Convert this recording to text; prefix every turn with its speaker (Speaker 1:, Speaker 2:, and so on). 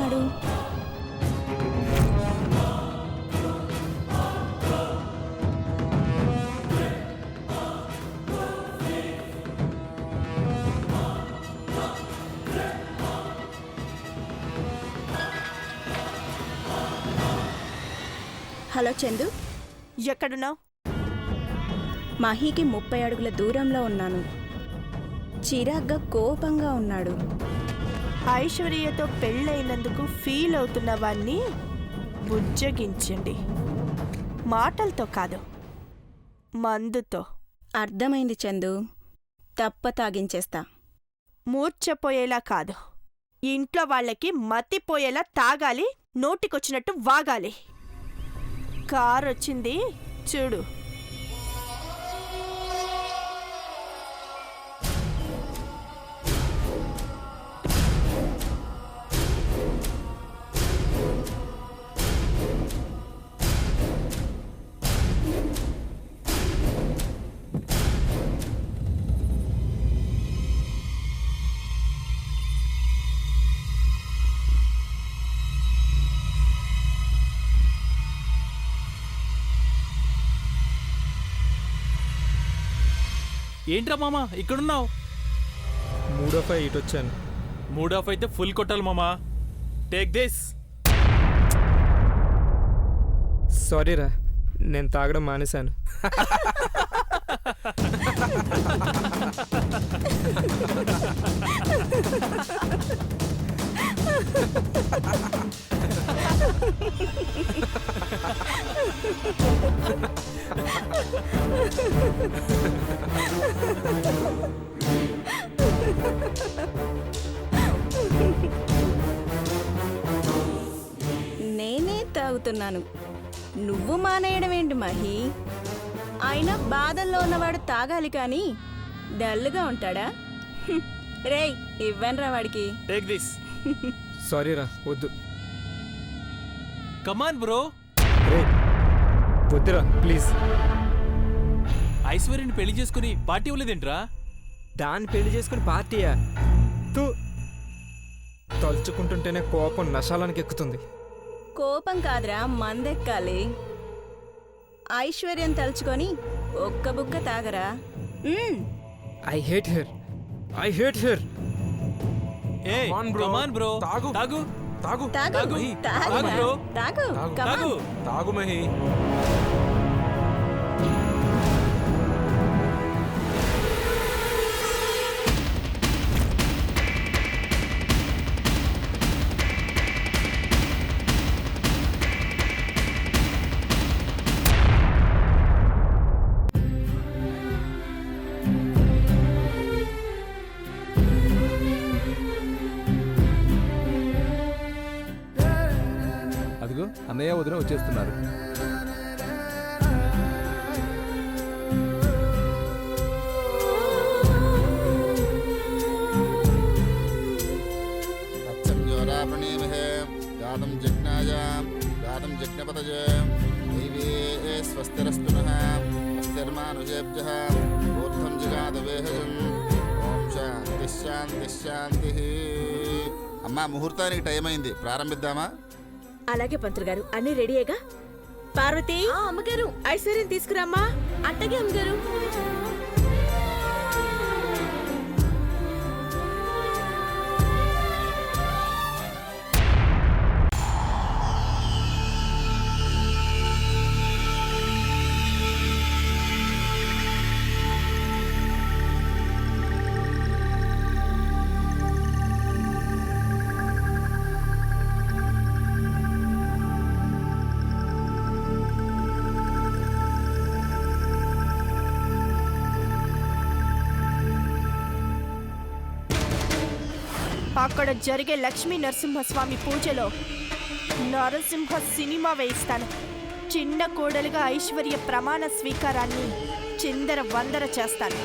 Speaker 1: ఉన్నాడు? హలో చందు,
Speaker 2: ఎక్కడున్నావు?
Speaker 1: మహీకి 30 అడుగుల దూరంలో ఉన్నాను. చిరాగ్గా కోపంగా ఉన్నాడు.
Speaker 2: ఐశ్వర్యతో పెళ్ళైనందుకు ఫీల్ అవుతున్న వాణ్ణి బుజ్జగించండి. మాటలతో కాదు, మందుతో.
Speaker 1: అర్థమైంది చందు, తప్ప తాగించేస్తా.
Speaker 2: మూర్ఛపోయేలా కాదు, ఇంట్లో వాళ్ళకి మతిపోయేలా తాగాలి, నోటికొచ్చినట్టు వాగాలి. కారొచ్చింది చూడు.
Speaker 3: ఏంట్రా మామా ఇక్కడున్నావు?
Speaker 4: మూడ్ ఆఫ్ ఇటు వచ్చాను.
Speaker 3: మూడ్ ఆఫ్ అయితే ఫుల్ కొట్టాలి మామా. Take this.
Speaker 4: సారీరా, నేను తాగడం మానేశాను.
Speaker 1: నేనే తాగుతున్నాను, నువ్వు మానేయడం ఏంటి మహి? అయినా బాధల్లో ఉన్నవాడు తాగాలి కానీ డల్గా ఉంటాడా? రేయ్, ఇవ్వనరా వాడికి.
Speaker 3: Take this.
Speaker 4: సారీరా, వద్దు.
Speaker 3: కమాన్ బ్రో.
Speaker 4: రే వద్దురా ప్లీజ్.
Speaker 3: ఐశ్వర్యని పెళ్లి చేసుకుని పార్టీ ఇవ్వలేదేంట్రా?
Speaker 4: దాన్ని పెళ్లి చేసుకుని పార్టీయా? తూ, తలుచుకుంటుంటేనే కోపం నశాలానికి ఎక్కుతుంది.
Speaker 1: కోపం కాదురా, మందెక్కాలి. ఐశ్వర్యం తలుచుకొని ఒక్క బుక్క తాగరా.
Speaker 4: I hate her, I hate her.
Speaker 3: ఏ కమాన్ బ్రో. తాగు తాగు
Speaker 1: తాగు
Speaker 3: తాగు
Speaker 1: తాగు
Speaker 3: బ్రో.
Speaker 1: తాగు
Speaker 3: తాగు
Speaker 4: తాగు మహి.
Speaker 5: అదిగో అన్నయ్య వదిన వచ్చేస్తున్నారు.
Speaker 6: అచ్చంజోరాపణీమహే గాతం జజ్ఞాయాం గాతం జజ్ఞపతజే దైవే స్వస్తిరస్తునః స్వస్తిర్మానుషేభ్యః ఊర్ధ్వం జిగాదవేహజం. ఓం శాంతి శాంతి శాంతి. అమ్మా, ముహూర్తానికి టైం అయింది, ప్రారంభిద్దామా?
Speaker 2: అలాగే పంతులు గారు, అన్ని రెడీయేగా? పార్వతి, అమ్మగారు ఐశ్వర్యం తీసుకురామ్మా. అట్టగే అమ్మగారు. అక్కడ జరిగే లక్ష్మీ నరసింహస్వామి పూజలో నరసింహ సినిమా వేయిస్తాను. చిన్న కోడలుగా ఐశ్వర్య ప్రమాణ స్వీకారాన్ని చిందర వందర చేస్తాను.